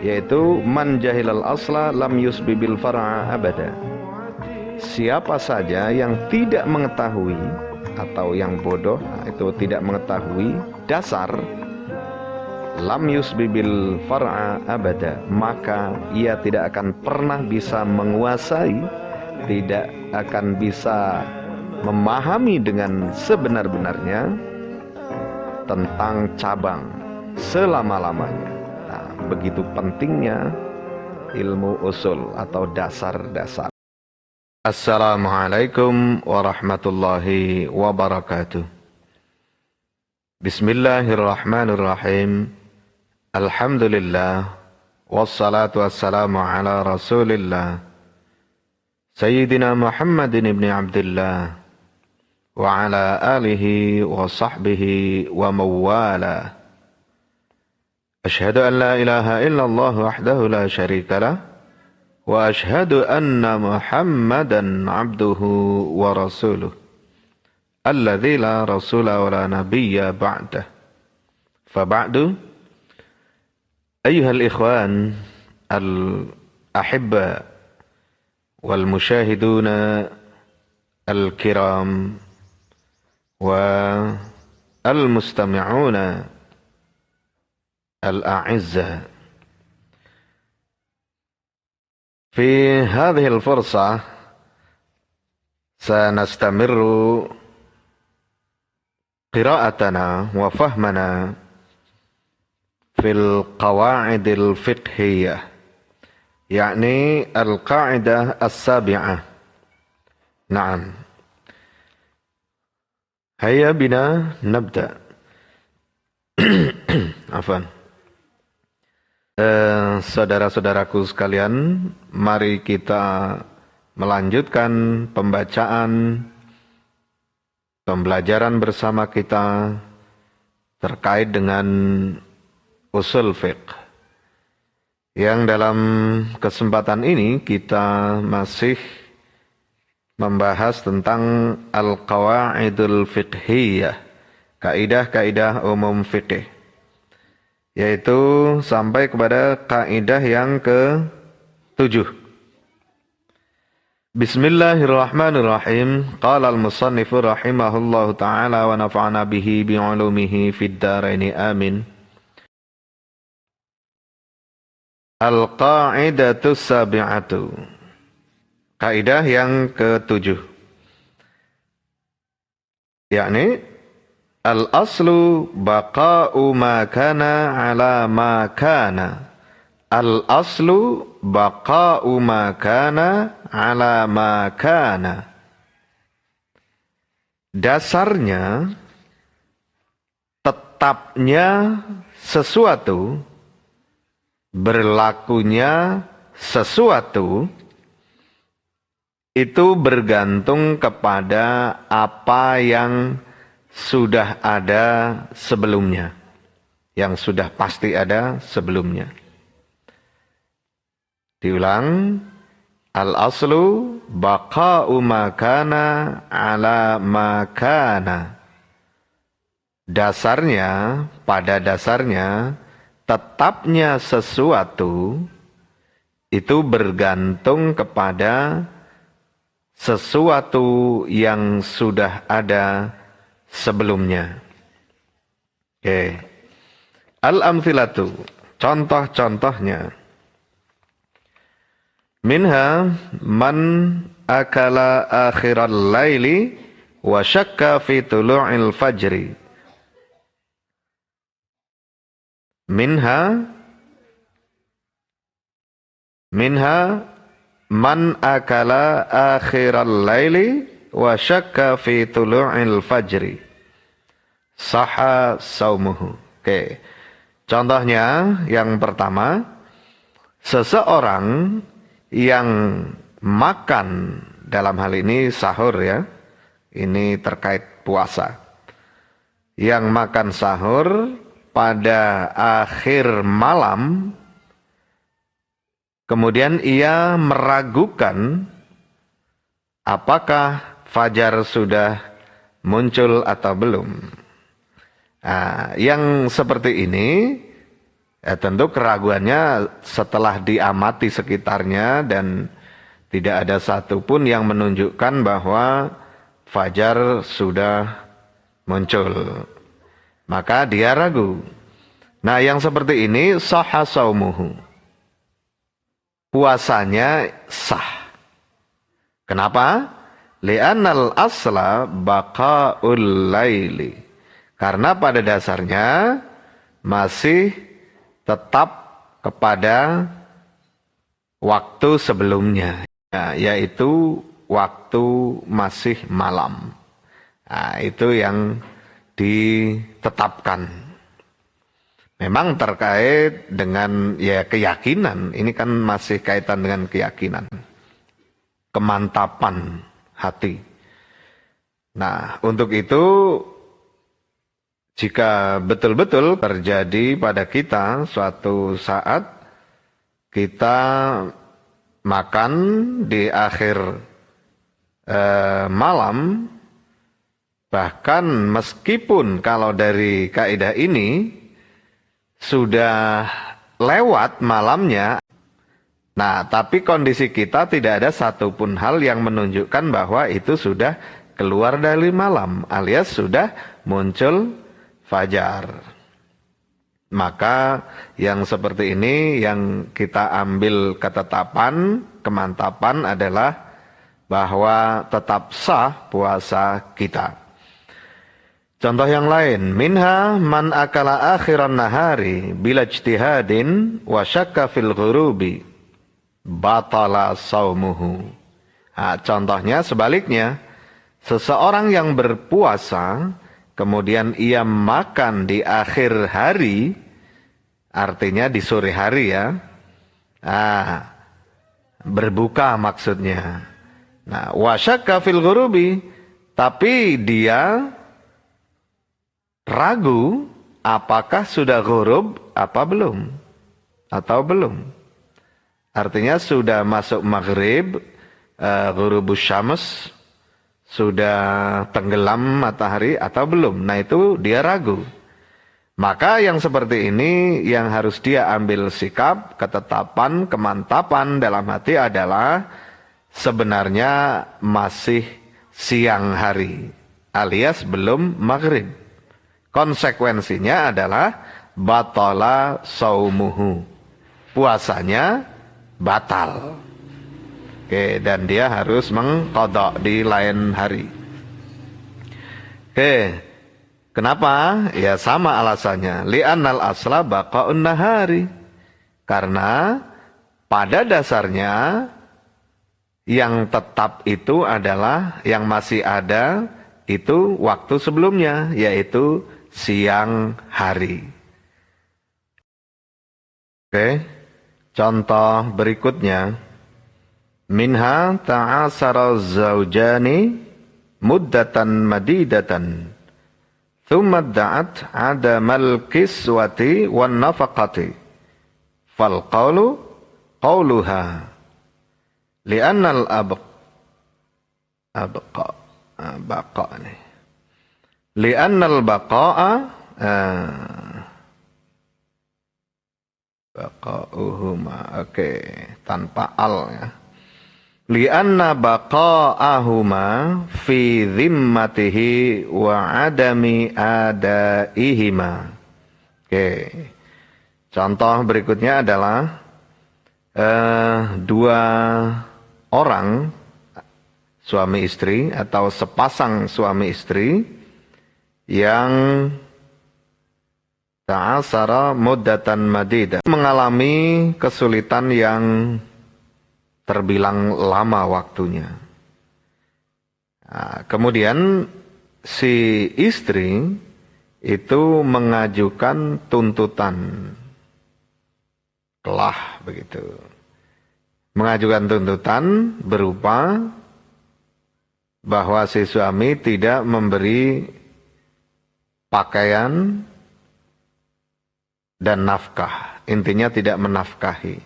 yaitu man jahilal asla lam yusbibil far'a abada. Siapa saja yang tidak mengetahui atau yang bodoh, itu tidak mengetahui dasar, lam yusbibil far'a abada, maka ia tidak akan pernah bisa menguasai, tidak akan bisa memahami dengan sebenar-benarnya tentang cabang selama-lamanya. Nah, begitu pentingnya ilmu usul atau dasar-dasar. Assalamualaikum warahmatullahi wabarakatuh. Bismillahirrahmanirrahim. Alhamdulillah. Wassalatu wassalamu ala rasulillah Sayyidina Muhammadin ibn Abdullah wa ala alihi wa sahbihi wa mawala. Ashhadu an la ilaha illallah wahdahu la syarika lah. Wa ashhadu anna Muhammadan abduhu wa rasuluh alladzi la rasula wa la nabiyya ba'dah. Fa ba'du, ayyuhal ikhwan al-ahibba wal musyahiduna al-kiram wa al-mustami'una al-a'izza. في هذه الفرصة سنستمر قراءتنا وفهمنا في القواعد الفقهية، يعني القاعدة السابعة. نعم، هيا بنا نبدأ. عفوا. Saudara-saudaraku sekalian, mari kita melanjutkan pembelajaran bersama kita terkait dengan usul fiqh. Yang dalam kesempatan ini kita masih membahas tentang al-qawaidul fiqhiyah, kaidah-kaidah umum fiqh, yaitu sampai kepada kaidah yang ke-7. Bismillahirrahmanirrahim. Qala al-musannifu rahimahullahu ta'ala wa nafa'ana bihi bi'ulumihi fid dharaini amin. Al-qa'idatu sabi'atu, kaidah yang ke-7, yakni al-aslu baqa'u ma kana ala ma kana. Al-aslu baqa'u ma kana ala ma kana. Dasarnya, tetapnya sesuatu, berlakunya sesuatu, itu bergantung kepada apa yang sudah ada sebelumnya, yang sudah pasti ada sebelumnya. Diulang, al-aslu baqa'u ma kana ala ma kana. Dasarnya, pada dasarnya, tetapnya sesuatu itu bergantung kepada sesuatu yang sudah ada sebelumnya. Oke. Al-amthilatu, contoh-contohnya. Minha man akala akhiral laili wa syakka fi tulu'il fajri. Minha man akala akhiral laili wa syakka fi tulu'il fajri saha saumuhu. Oke. Contohnya yang pertama, seseorang yang makan, dalam hal ini sahur ya, ini terkait puasa, yang makan sahur pada akhir malam, kemudian ia meragukan apakah fajar sudah muncul atau belum. Nah, yang seperti ini Ya, tentu keraguannya setelah diamati sekitarnya dan tidak ada satupun yang menunjukkan bahwa fajar sudah muncul. Maka dia ragu. Nah, yang seperti ini sahha saumuhu. Puasanya sah. Kenapa? Li'annal asla baqa'ul laili. Karena pada dasarnya masih tetap kepada waktu sebelumnya, yaitu waktu masih malam. Nah, itu yang ditetapkan. Memang terkait dengan keyakinan, ini kan masih kaitan dengan keyakinan, kemantapan hati. Nah, untuk itu jika betul-betul terjadi pada kita suatu saat kita makan di akhir malam, bahkan meskipun kalau dari kaidah ini sudah lewat malamnya, nah tapi kondisi kita tidak ada satupun hal yang menunjukkan bahwa itu sudah keluar dari malam alias sudah muncul fajar. Maka yang seperti ini yang kita ambil ketetapan, kemantapan adalah bahwa tetap sah puasa kita. Contoh yang lain, minha man akala akhiran nahari bila ijtihadin wa syakka fil ghurubi batala saumuhu. Nah, contohnya sebaliknya, seseorang yang berpuasa kemudian ia makan di akhir hari, artinya di sore hari ya. Nah, berbuka maksudnya. Nah, wa syakka fil ghurubi, tapi dia ragu apakah sudah ghurub apa belum atau belum. Artinya sudah masuk maghrib, ghurubus syams, sudah tenggelam matahari atau belum. Nah itu dia ragu. Maka yang seperti ini yang harus dia ambil sikap, ketetapan, kemantapan dalam hati adalah sebenarnya masih siang hari alias belum maghrib. Konsekuensinya adalah batala saumuhu. Puasanya batal. Oke, dan dia harus mengqadha di lain hari. Oke. Kenapa? Ya sama alasannya. Li'annal asla baqa'un nahari. Karena pada dasarnya yang tetap itu adalah yang masih ada itu waktu sebelumnya, yaitu siang hari. Oke, contoh berikutnya. Minha ta'asara zaujani muddatan madidatan. Thumma da'at adamal kiswati wan nafaqati. Fal qawlu qawluha. Li'annal baqa nih. Li'annal baqa'a baqa'uhuma. Oke, tanpa al ya. Li'anna baqa'ahuma fi dhimmatihi wa adami adaihima. Oke. Contoh berikutnya adalah dua orang suami istri atau sepasang suami istri yang ta'asara muddatan madidah, mengalami kesulitan yang terbilang lama waktunya. Nah, kemudian si istri itu mengajukan tuntutan telah begitu. Mengajukan tuntutan berupa bahwa si suami tidak memberi pakaian dan nafkah. Intinya tidak menafkahi.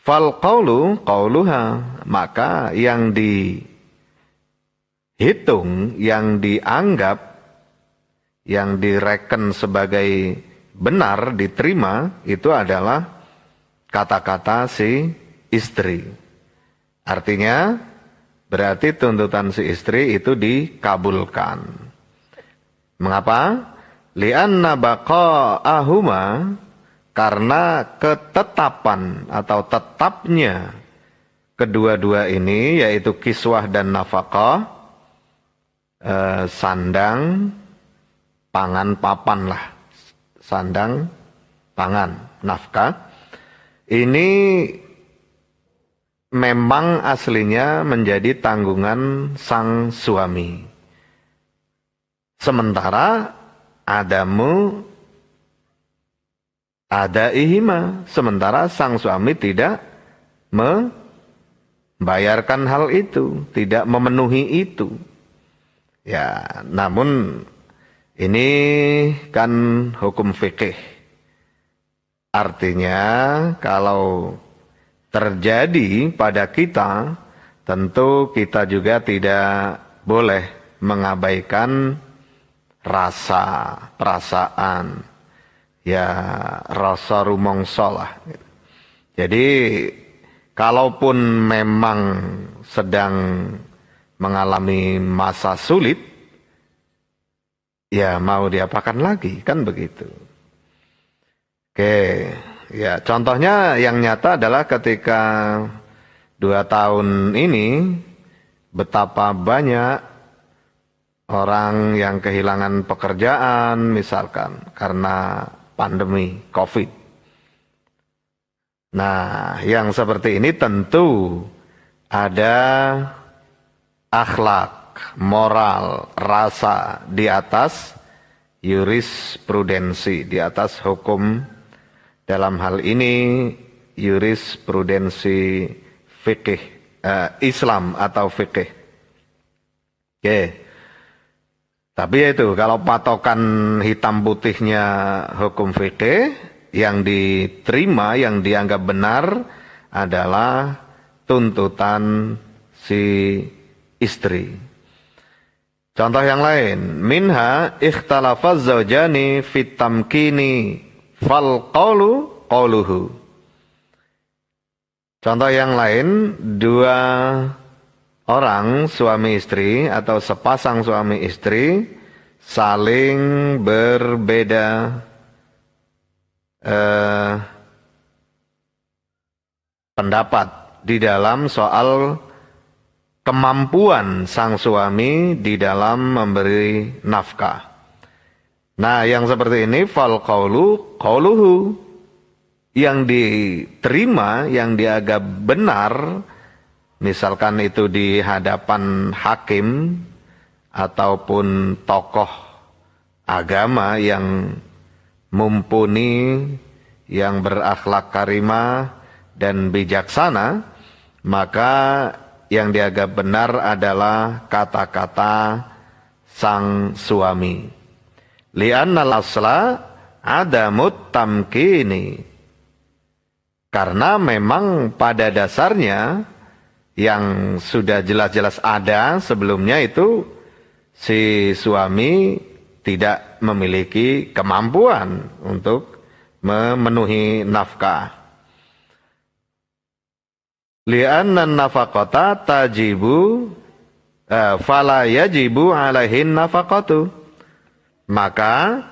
Fal qawlu qawluha, maka yang dihitung, yang dianggap, yang direken sebagai benar diterima itu adalah kata-kata si istri. Artinya berarti tuntutan si istri itu dikabulkan. Mengapa? Li'anna baqa'ahuma, karena ketetapan atau tetapnya kedua-dua ini, yaitu kiswah dan nafkah, sandang, pangan, papan lah. Sandang, pangan, nafkah. Ini memang aslinya menjadi tanggungan sang suami. Sementara adamu adaihima, sementara sang suami tidak membayarkan hal itu, tidak memenuhi itu. Ya, namun ini kan hukum fikih. Artinya kalau terjadi pada kita, tentu kita juga tidak boleh mengabaikan rasa, perasaan, ya rasa rumongso lah. Jadi kalaupun memang sedang mengalami masa sulit, ya mau diapakan lagi, kan begitu. Oke, ya contohnya yang nyata adalah ketika 2 tahun ini betapa banyak orang yang kehilangan pekerjaan misalkan karena pandemi COVID. Nah, yang seperti ini tentu ada akhlak, moral, rasa di atas jurisprudensi, di atas hukum, dalam hal ini jurisprudensi fikih, Islam atau fikih. Oke. Tapi itu kalau patokan hitam putihnya hukum fikih, yang diterima, yang dianggap benar adalah tuntutan si istri. Contoh yang lain, minha ikhtalafaz zawjani fit tamkini fal qawlu qawluhu. Contoh yang lain, 2 orang suami istri atau sepasang suami istri saling berbeda pendapat di dalam soal kemampuan sang suami di dalam memberi nafkah. Nah, yang seperti ini fal qaulu qauluhu, yang diterima, yang dianggap benar, misalkan itu di hadapan hakim ataupun tokoh agama yang mumpuni, yang berakhlak karimah dan bijaksana, maka yang dianggap benar adalah kata-kata sang suami. Li'annal asla adamut tamkini, karena memang pada dasarnya yang sudah jelas-jelas ada sebelumnya itu si suami tidak memiliki kemampuan untuk memenuhi nafkah. Li'anna nafaqata tajibu fala yajibu alaihin nafaqatu. Maka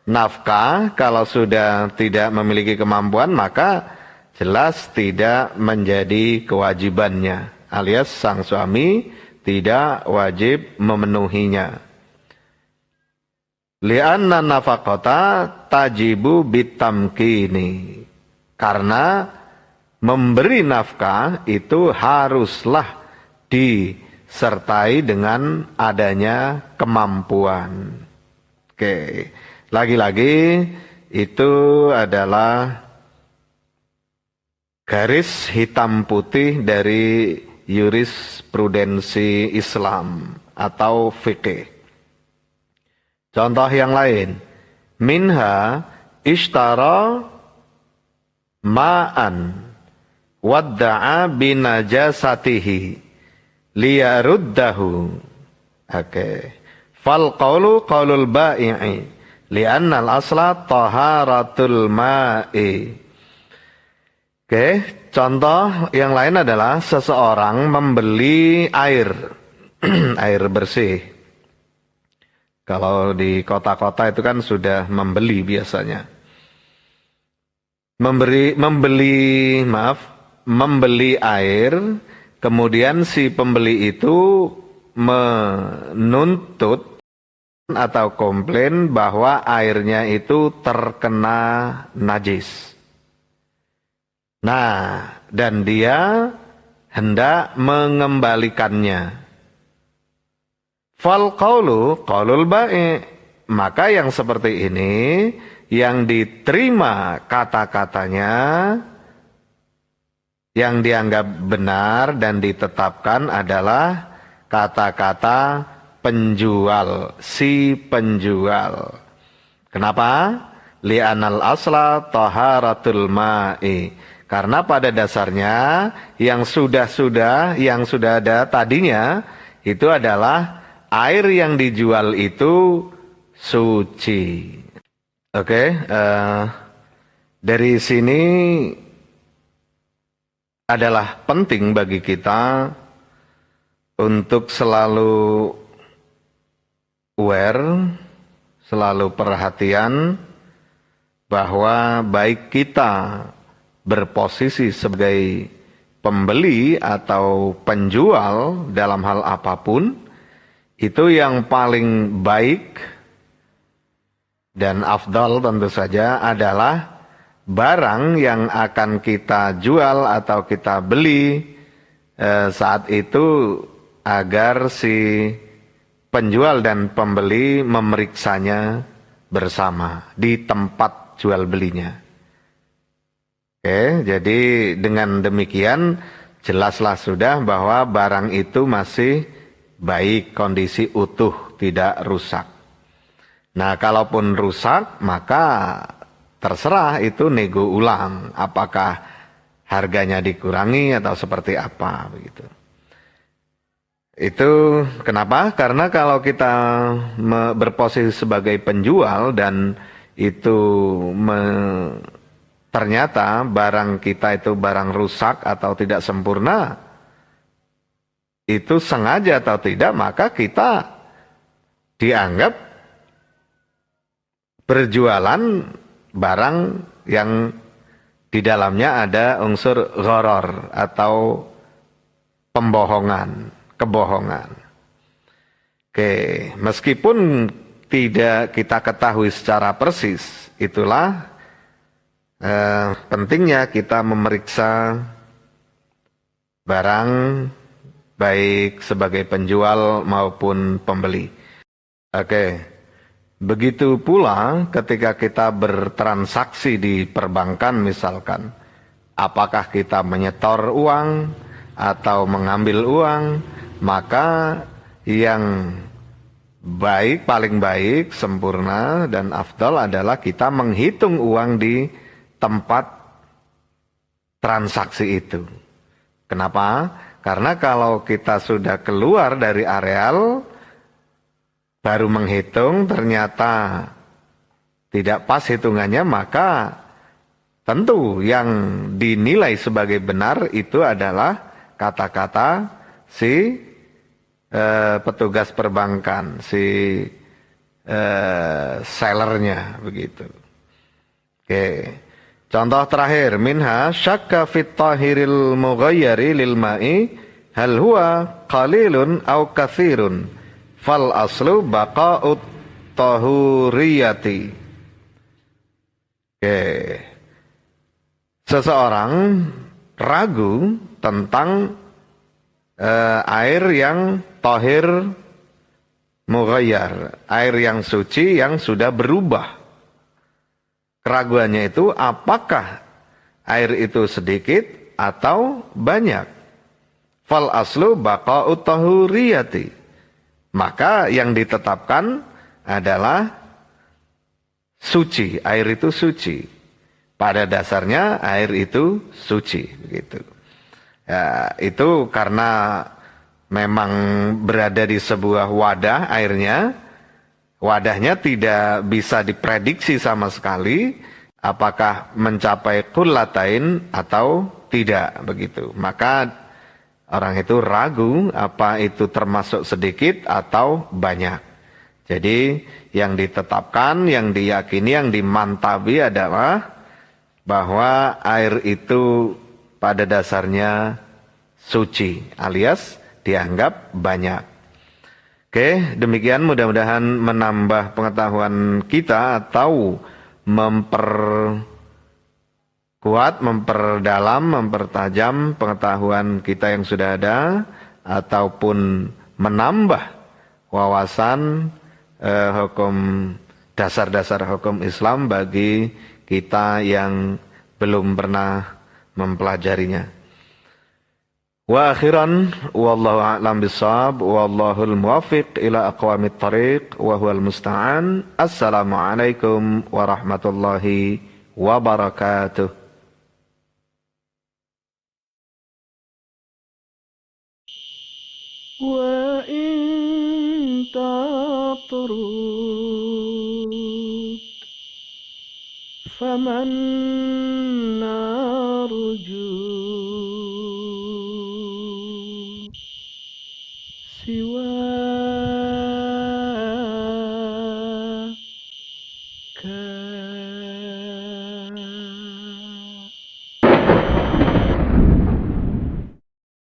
nafkah kalau sudah tidak memiliki kemampuan, maka jelas tidak menjadi kewajibannya, alias sang suami tidak wajib memenuhinya. Li'anna nafaqata tajibu bitamkini, karena memberi nafkah itu haruslah disertai dengan adanya kemampuan. Oke, lagi-lagi itu adalah garis hitam putih dari jurisprudensi Islam atau fikih. Contoh yang lain, minha ishtara ma'an wadda'a binajasatihi liyaruddahu. Oke. Fal qawlu qawlul ba'i'i Li'annal asla taharatul ma'i. Oke, contoh yang lain adalah seseorang membeli air, air bersih. Kalau di kota-kota itu kan sudah membeli biasanya. Membeli air, kemudian si pembeli itu menuntut atau komplain bahwa airnya itu terkena najis. Nah, dan dia hendak mengembalikannya. Fal qaulul ba'i. Maka yang seperti ini, yang diterima kata-katanya, yang dianggap benar dan ditetapkan adalah kata-kata penjual, si penjual. Kenapa? Li'anal asla taharatul ma'i. Karena pada dasarnya yang sudah ada tadinya itu adalah air yang dijual itu suci. Oke, dari sini adalah penting bagi kita untuk selalu aware, selalu perhatian bahwa baik kita berposisi sebagai pembeli atau penjual dalam hal apapun, itu yang paling baik dan afdal tentu saja adalah barang yang akan kita jual atau kita beli saat itu agar si penjual dan pembeli memeriksanya bersama di tempat jual belinya. Oke, jadi dengan demikian jelaslah sudah bahwa barang itu masih baik, kondisi utuh, tidak rusak. Nah, kalaupun rusak, maka terserah itu nego ulang, apakah harganya dikurangi atau seperti apa begitu. Itu kenapa? Karena kalau kita berposisi sebagai penjual dan itu ternyata barang kita itu barang rusak atau tidak sempurna, itu sengaja atau tidak, maka kita dianggap berjualan barang yang di dalamnya ada unsur gharar atau pembohongan, kebohongan. Oke, meskipun tidak kita ketahui secara persis, itulah pentingnya kita memeriksa barang baik sebagai penjual maupun pembeli. Oke, begitu pula ketika kita bertransaksi di perbankan misalkan, apakah kita menyetor uang atau mengambil uang, maka yang baik, paling baik, sempurna dan afdal adalah kita menghitung uang di tempat transaksi itu. Kenapa? Karena kalau kita sudah keluar dari areal, baru menghitung ternyata tidak pas hitungannya, maka tentu yang dinilai sebagai benar itu adalah kata-kata si petugas perbankan, si sellernya begitu. Oke. Contoh terakhir, minha syakka fit tahiril mughayyari lil ma'i hal huwa qalilun aw katsirun fal aslu baqa'ut tahuriyati. Oke. Seseorang ragu tentang air yang tahir mughayyar, air yang suci yang sudah berubah. Keraguannya itu apakah air itu sedikit atau banyak. Fal aslu baqa'ut tahuriyati. Maka yang ditetapkan adalah suci, air itu suci. Pada dasarnya air itu suci, begitu. Ya, itu karena memang berada di sebuah wadah airnya, wadahnya tidak bisa diprediksi sama sekali apakah mencapai kullatain atau tidak begitu. Maka orang itu ragu apa itu termasuk sedikit atau banyak. Jadi yang ditetapkan, yang diyakini, yang dimantabi adalah bahwa air itu pada dasarnya suci alias dianggap banyak. Oke, demikian mudah-mudahan menambah pengetahuan kita atau memperkuat, memperdalam, mempertajam pengetahuan kita yang sudah ada ataupun menambah wawasan hukum dasar-dasar hukum Islam bagi kita yang belum pernah mempelajarinya. Wa akhiran wallahu a'lam bissawab wallahul muwaffiq ila aqwamit thariq wa huwal musta'an. Assalamualaikum warahmatullahi wabarakatuh. Wa in tatrud faman narju